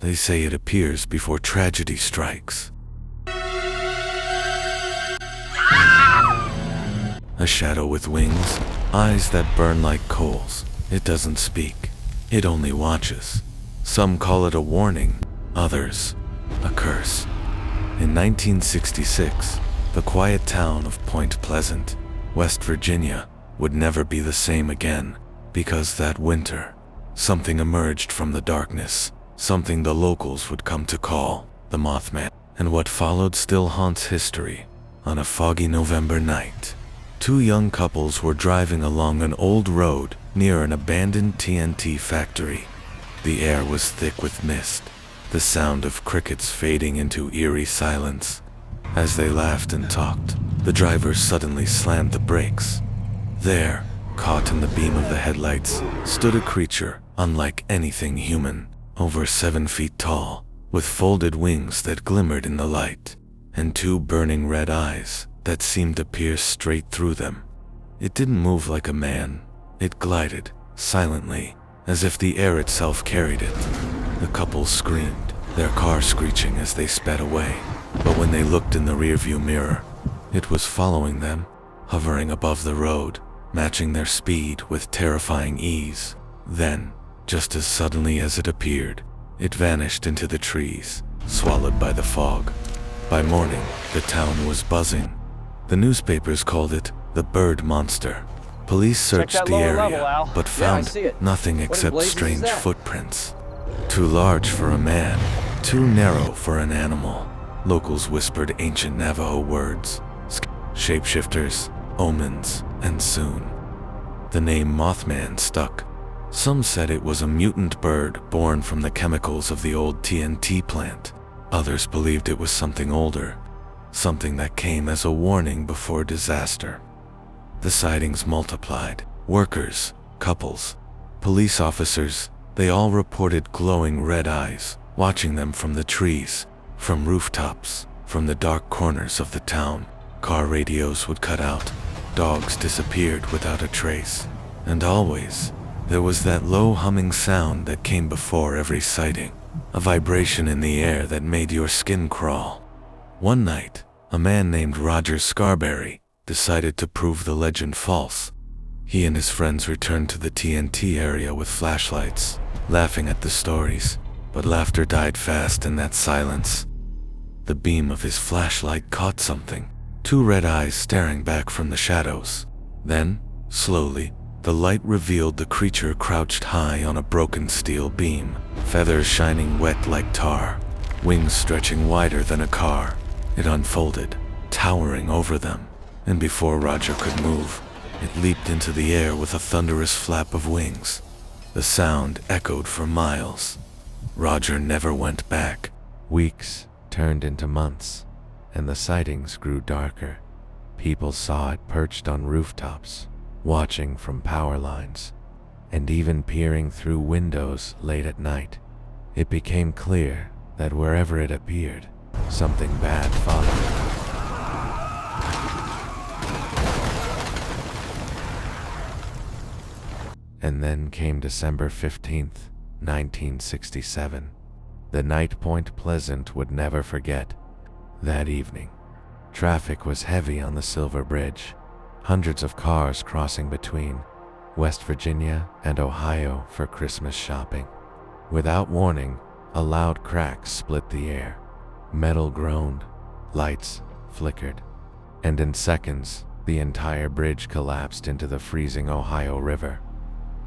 They say it appears before tragedy strikes. A shadow with wings, eyes that burn like coals. It doesn't speak. It only watches. Some call it a warning, others, a curse. In 1966, the quiet town of Point Pleasant, West Virginia, would never be the same again, because that winter, something emerged from the darkness, something the locals would come to call the Mothman. And what followed still haunts history. On a foggy November night, two young couples were driving along an old road near an abandoned TNT factory. The air was thick with mist, the sound of crickets fading into eerie silence. As they laughed and talked, the driver suddenly slammed the brakes. There, caught in the beam of the headlights, stood a creature unlike anything human, over 7 feet tall, with folded wings that glimmered in the light, and two burning red eyes that seemed to pierce straight through them. It didn't move like a man. It glided, silently, as if the air itself carried it. The couple screamed, their car screeching as they sped away. But when they looked in the rearview mirror, it was following them, hovering above the road, matching their speed with terrifying ease. Then, just as suddenly as it appeared, it vanished into the trees, swallowed by the fog. By morning, the town was buzzing. The newspapers called it the bird monster. Police searched the area, but found nothing except strange footprints. Too large for a man, too narrow for an animal. Locals whispered ancient Navajo words, shapeshifters, omens, and soon the name Mothman stuck. Some said it was a mutant bird born from the chemicals of the old TNT plant. Others believed it was something older, something that came as a warning before disaster. The sightings multiplied. Workers, couples, police officers, they all reported glowing red eyes, watching them from the trees, from rooftops, from the dark corners of the town. Car radios would cut out, dogs disappeared without a trace, and always, there was that low humming sound that came before every sighting, a vibration in the air that made your skin crawl. One night, a man named Roger Scarberry decided to prove the legend false. He and his friends returned to the TNT area with flashlights, laughing at the stories, but laughter died fast in that silence. The beam of his flashlight caught something, two red eyes staring back from the shadows. Then, slowly, the light revealed the creature crouched high on a broken steel beam, feathers shining wet like tar, wings stretching wider than a car. It unfolded, towering over them, and before Roger could move, it leaped into the air with a thunderous flap of wings. The sound echoed for miles. Roger never went back. Weeks turned into months, and the sightings grew darker. People saw it perched on rooftops, watching from power lines, and even peering through windows late at night. It became clear that wherever it appeared, something bad followed. And then came December 15th, 1967, the night Point Pleasant would never forget. That evening, traffic was heavy on the Silver Bridge, hundreds of cars crossing between West Virginia and Ohio for Christmas shopping. Without warning, a loud crack split the air. Metal groaned, lights flickered, and in seconds, the entire bridge collapsed into the freezing Ohio River.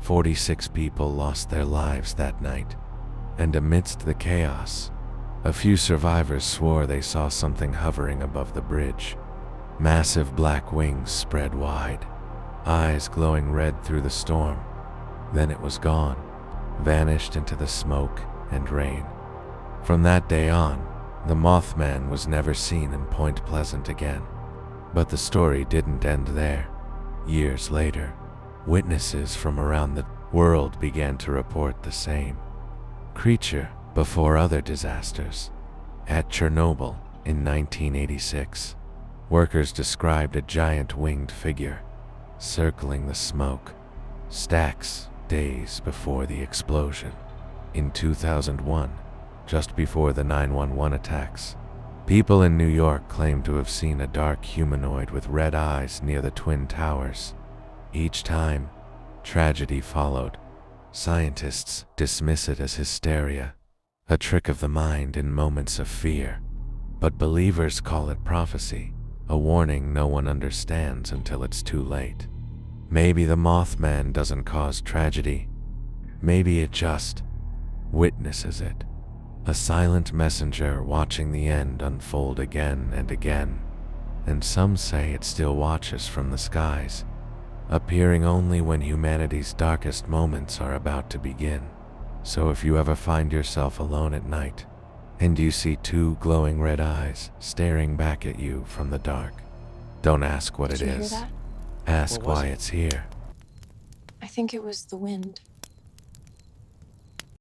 46 people lost their lives that night, and amidst the chaos, a few survivors swore they saw something hovering above the bridge. Massive black wings spread wide, eyes glowing red through the storm. Then it was gone, vanished into the smoke and rain. From that day on, the Mothman was never seen in Point Pleasant again. But the story didn't end there. Years later, witnesses from around the world began to report the same creature before other disasters. At Chernobyl in 1986, workers described a giant winged figure circling the smoke, stacks days before the explosion. In 2001, just before the 911 attacks. People in New York claim to have seen a dark humanoid with red eyes near the Twin Towers. Each time, tragedy followed. Scientists dismiss it as hysteria, a trick of the mind in moments of fear. But believers call it prophecy, a warning no one understands until it's too late. Maybe the Mothman doesn't cause tragedy. Maybe it just witnesses it. A silent messenger watching the end unfold again and again. And some say it still watches from the skies, appearing only when humanity's darkest moments are about to begin. So if you ever find yourself alone at night, and you see two glowing red eyes staring back at you from the dark, don't ask what it Did you hear is. that? Ask What was why it? it's here. I think it was the wind.